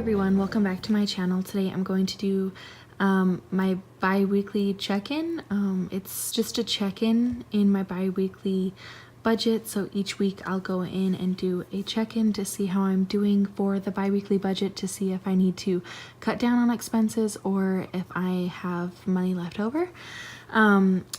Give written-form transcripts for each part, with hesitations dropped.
everyone, welcome back to my channel. Today I'm going to do my bi-weekly check-in. It's just a check-in in my bi-weekly budget, so each week I'll go in and do a check-in to see how I'm doing for the bi-weekly budget, to see if I need to cut down on expenses or if I have money left over.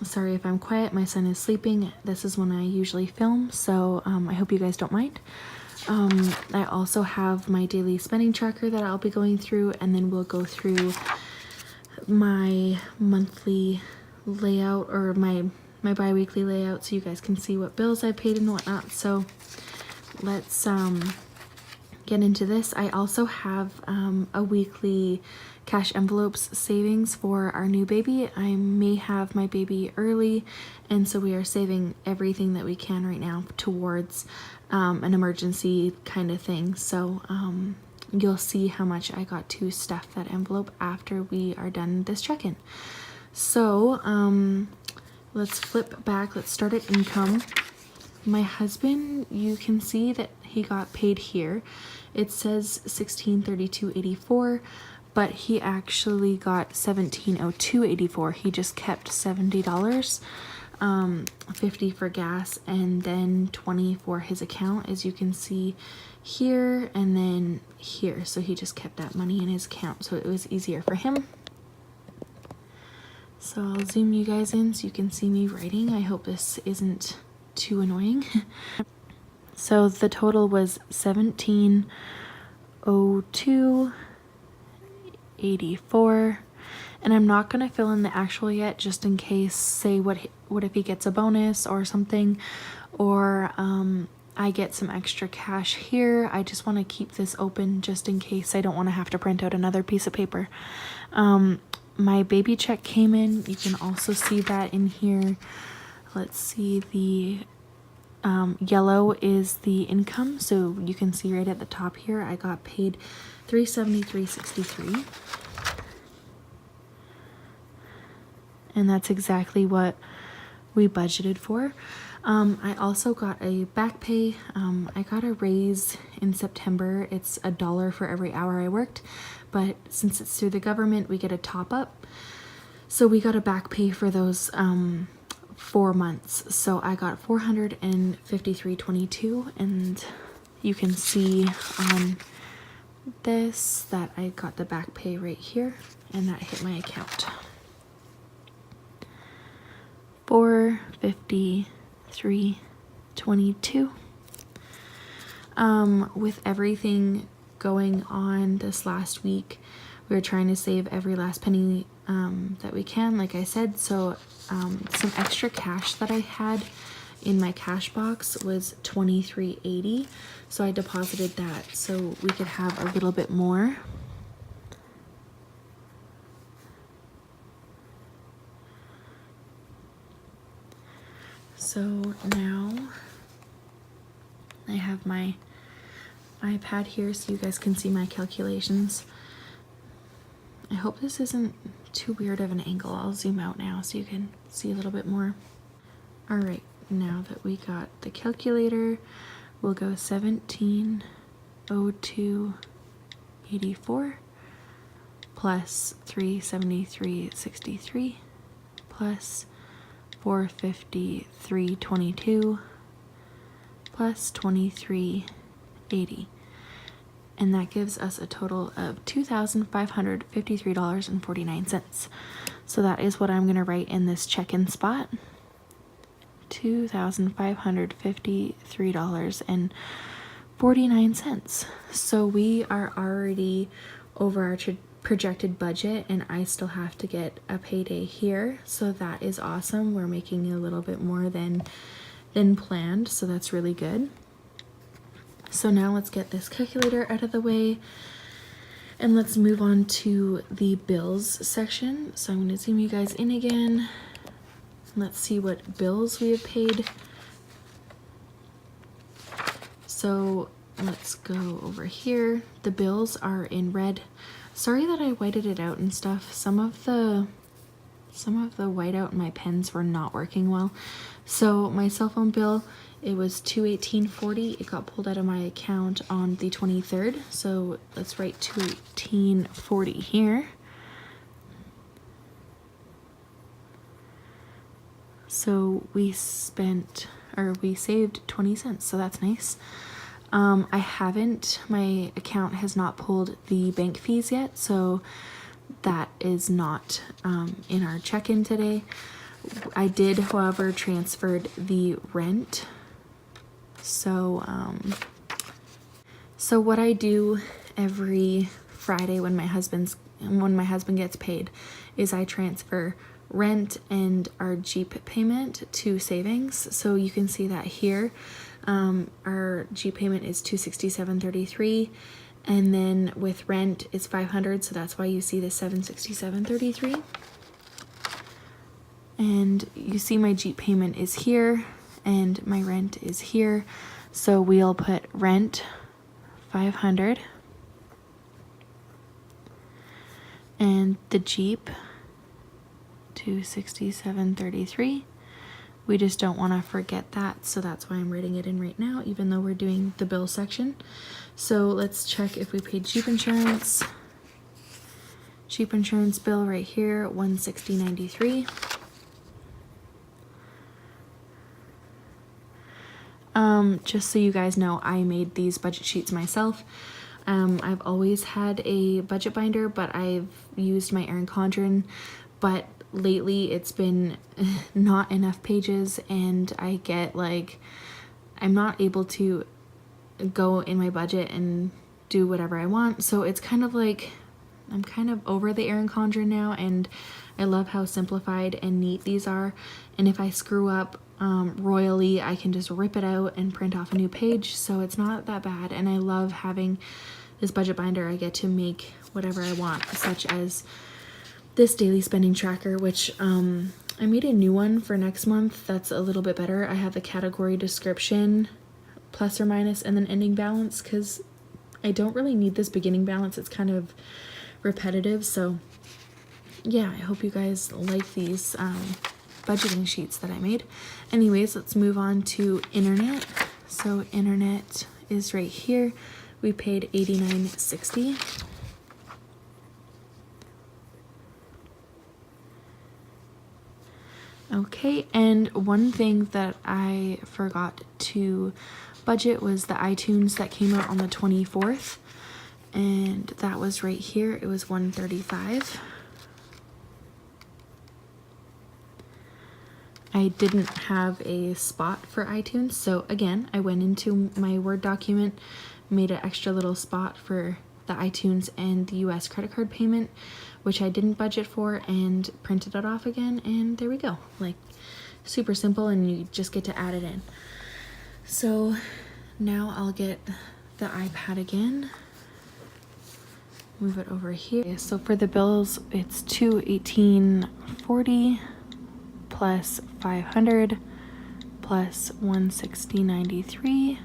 Sorry if I'm quiet, my son is sleeping. This is when I usually film, so I hope you guys don't mind. I also have my daily spending tracker that I'll be going through, and then we'll go through my monthly layout, or my bi-weekly layout, so you guys can see what bills I paid and whatnot. So let's get into this. I also have a weekly cash envelopes savings for our new baby. I may have my baby early, and so we are saving everything that we can right now towards an emergency kind of thing. So you'll see how much I got to stuff that envelope after we are done this check-in. So let's flip back. Let's start at income. My husband, you can see that he got paid here. It says $1632.84, but he actually got $1702.84. He just kept $70, $50 for gas, and then $20 for his account, as you can see here and then here. So he just kept that money in his account, so it was easier for him. So I'll zoom you guys in so you can see me writing. I hope this isn't too annoying. So the total was $1702.84, and I'm not gonna fill in the actual yet, just in case, say what if he gets a bonus or something, or I get some extra cash here. I just want to keep this open just in case. I don't want to have to print out another piece of paper. My baby check came in. You can also see that in here. Let's see, the yellow is the income, so you can see right at the top here I got paid $373.63, and that's exactly what we budgeted for. I also got a back pay. I got a raise in September. It's $1 for every hour I worked, but since it's through the government, we get a top up. So we got a back pay for those 4 months. So I got $453.22, and you can see on this that I got the back pay right here, and that hit my account. $453.22. With everything going on this last week, we were trying to save every last penny that we can, like I said. So some extra cash that I had in my cash box was $23.80, so I deposited that so we could have a little bit more. So now I have my iPad here so you guys can see my calculations. I hope this isn't too weird of an angle. I'll zoom out now so you can see a little bit more. All right, now that we got the calculator, we'll go $1702.84 plus $373.63 plus $453.22 plus $23.80, and that gives us a total of $2,553.49. So that is what I'm going to write in this check-in spot. $2,553.49. So we are already over our projected budget, and I still have to get a payday here, so that is awesome. We're making a little bit more than planned, so that's really good. So now let's get this calculator out of the way, and let's move on to the bills section. So I'm going to zoom you guys in again. Let's see what bills we have paid. So let's go over here. The bills are in red. Sorry that I whited it out and stuff. Some of the Some of the whiteout in my pens were not working well. So my cell phone bill, it was $218.40. It got pulled out of my account on the 23rd. So let's write $218.40 here. So we saved 20 cents, so that's nice. My account has not pulled the bank fees yet, so that is not in our check-in today. I did, however, transferred the rent. So what I do every Friday when my husband gets paid is I transfer rent and our Jeep payment to savings. So you can see that here. Our Jeep payment is $267.33, and then with rent it's $500, so that's why you see the $767.33. And you see my Jeep payment is here and my rent is here, so we'll put rent $500 and the Jeep $267.33. We just don't want to forget that, so that's why I'm writing it in right now, even though we're doing the bill section. So let's check if we paid Jeep insurance. Jeep insurance bill right here, $160.93. Just so you guys know, I made these budget sheets myself. I've always had a budget binder, but I've used my Erin Condren, but lately it's been not enough pages, and I get like, I'm not able to go in my budget and do whatever I want. So it's kind of like, I'm kind of over the Erin Condren now, and I love how simplified and neat these are. And if I screw up royally, I can just rip it out and print off a new page, so it's not that bad. And I love having this budget binder. I get to make whatever I want, such as this daily spending tracker, which I made a new one for next month that's a little bit better. I have the category description, plus or minus, and then ending balance, because I don't really need this beginning balance. It's kind of repetitive. So yeah, I hope you guys like these budgeting sheets that I made. Anyways, let's move on to internet. So internet is right here. We paid $89.60. Okay, and one thing that I forgot to budget was the iTunes that came out on the 24th, and that was right here. It was $135. I didn't have a spot for iTunes, so again, I went into my Word document, made an extra little spot for the iTunes and the US credit card payment, which I didn't budget for, and printed it off again, and there we go. Like, super simple, and you just get to add it in. So now I'll get the iPad again, move it over here. So for the bills, it's $218.40 plus $500 plus $160.93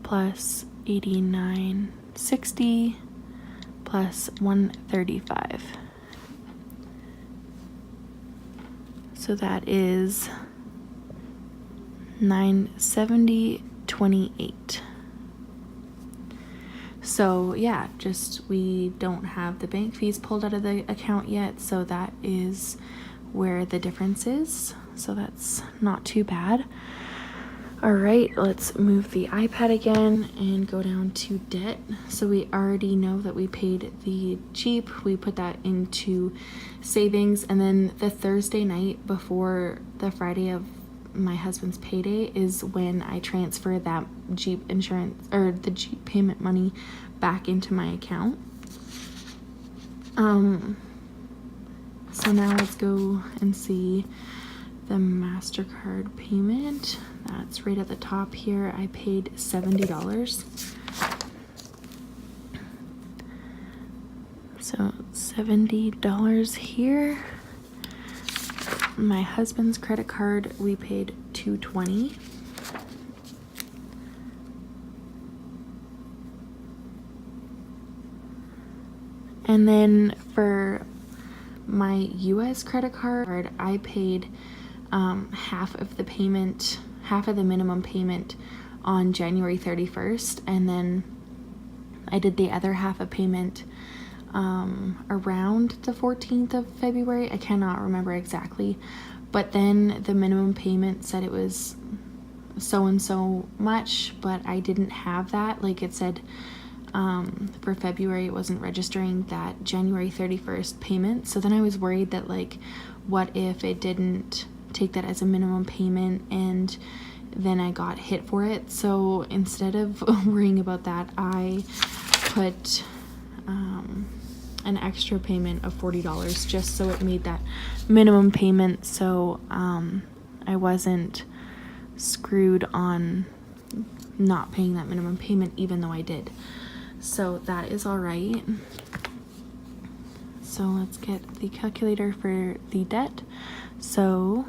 plus $89.60 plus $135. So that is $970.28. So yeah, just we don't have the bank fees pulled out of the account yet, so that is where the difference is. So that's not too bad. All right, let's move the iPad again and go down to debt. So we already know that we paid the Jeep. We put that into savings, and then the Thursday night before the Friday of my husband's payday is when I transfer that Jeep insurance, or the Jeep payment money, back into my account. So now let's go and see the MasterCard payment. That's right at the top here. I paid $70. So $70 here. My husband's credit card, we paid $220. And then for my US credit card, I paid half of the minimum payment on January 31st, and then I did the other half of payment around the 14th of February. I cannot remember exactly, but then the minimum payment said it was so and so much, but I didn't have that. Like it said for February, it wasn't registering that January 31st payment. So then I was worried that, like, what if it didn't take that as a minimum payment and then I got hit for it? So instead of worrying about that, I put an extra payment of $40 just so it made that minimum payment, so I wasn't screwed on not paying that minimum payment even though I did. So that is all right. So let's get the calculator for the debt. So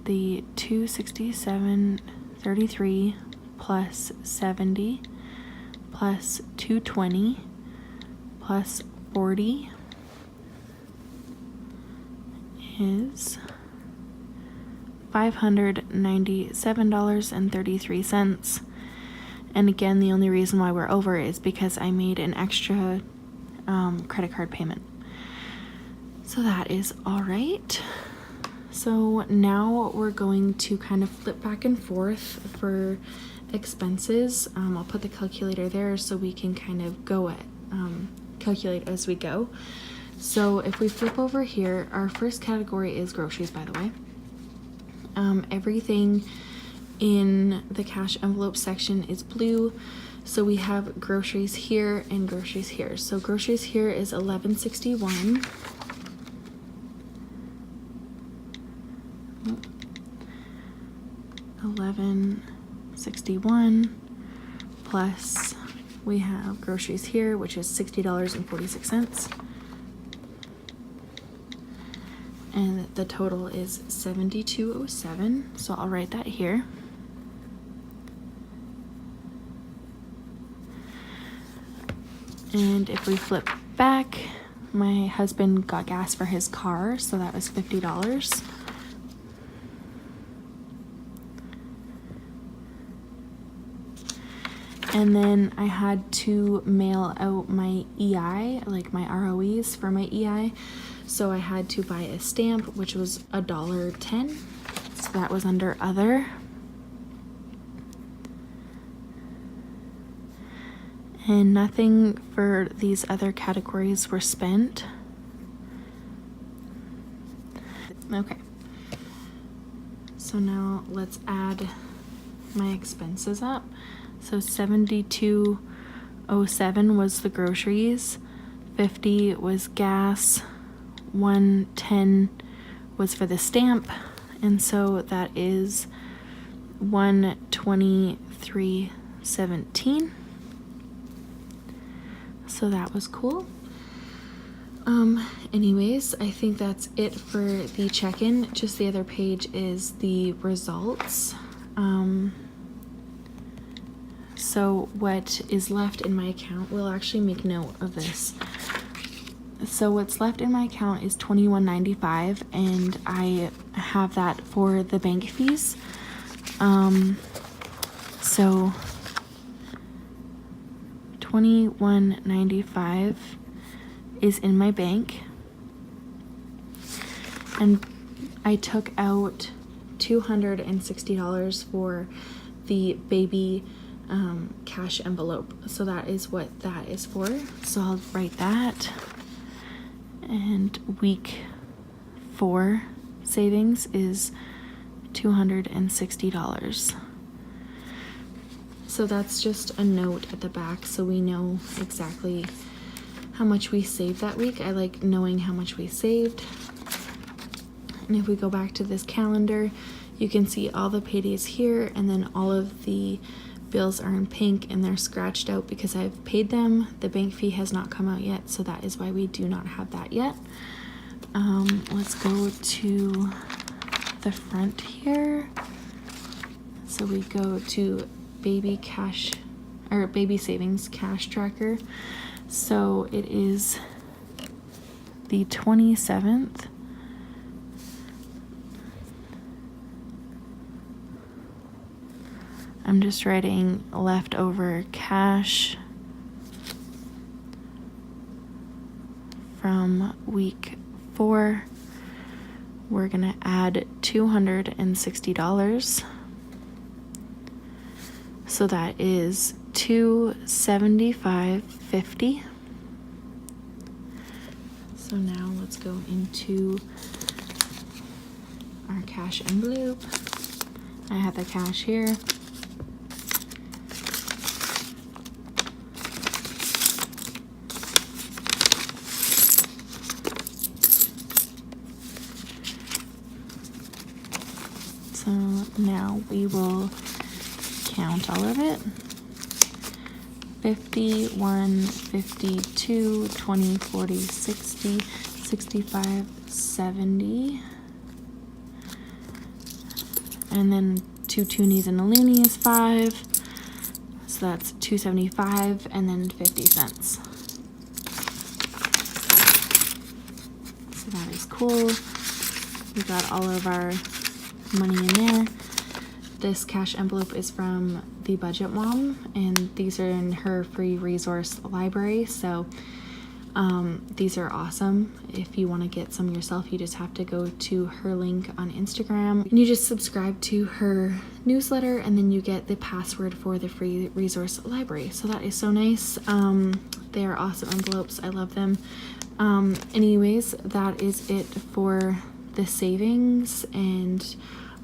the 267.33 plus 70 plus 220 plus 40 is $597.33. And again, the only reason why we're over is because I made an extra credit card payment. So that is all right. So now we're going to kind of flip back and forth for expenses. I'll put the calculator there so we can kind of go at calculate as we go. So if we flip over here, our first category is groceries, by the way. Everything in the cash envelope section is blue. So we have groceries here and groceries here. So groceries here is $11.61. $11.61 plus we have groceries here, which is $60.46. And the total is $72.07. So I'll write that here. And if we flip back, my husband got gas for his car, so that was $50. And then I had to mail out my EI, like my ROEs for my EI. So I had to buy a stamp, which was $1.10. So that was under other. And nothing for these other categories were spent. Okay. So now let's add my expenses up. So $72.07 was the groceries, $50 was gas, $110 was for the stamp, and so that is $123.17. So that was cool. Anyways, I think that's it for the check-in. Just the other page is the results. So what is left in my account, we'll actually make note of this. So what's left in my account is $21.95, and I have that for the bank fees. So $21.95 is in my bank, and I took out $260 for the baby cash envelope. So that is what that is for. So I'll write that. And week 4 savings is $260. So that's just a note at the back so we know exactly how much we saved that week. I like knowing how much we saved. And if we go back to this calendar, you can see all the paydays here, and then all of the bills are in pink and they're scratched out because I've paid them. The bank fee has not come out yet, so that is why we do not have that yet. Let's go to the front here. So we go to baby cash, or baby savings cash tracker. So it is the 27th. I'm just writing leftover cash from week 4. We're gonna add $260. So that is $275.50. So now let's go into our cash envelope. I have the cash here. So now we will count all of it. 51, 52, 20, 40, 60, 65, 70. And then 2 toonies and a loonie is 5. So that's $2.75 and then 50 cents. So that is cool. We got all of our money in there. This cash envelope is from TheBudgetMom, and these are in her free resource library. So these are awesome. If you want to get some yourself, you just have to go to her link on Instagram and you just subscribe to her newsletter, and then you get the password for the free resource library. So that is so nice. They are awesome envelopes. I love them. Anyways, that is it for the savings and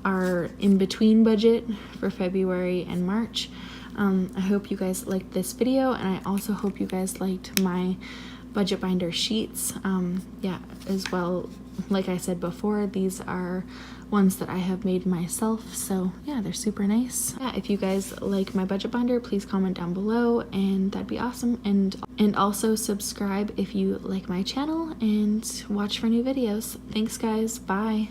our in-between budget for February and March. I hope you guys liked this video, and I also hope you guys liked my budget binder sheets. Yeah, as well, like I said before, these are ones that I have made myself, so yeah, they're super nice. Yeah, if you guys like my budget binder, please comment down below, and that'd be awesome. And also subscribe if you like my channel, and watch for new videos. Thanks guys, bye.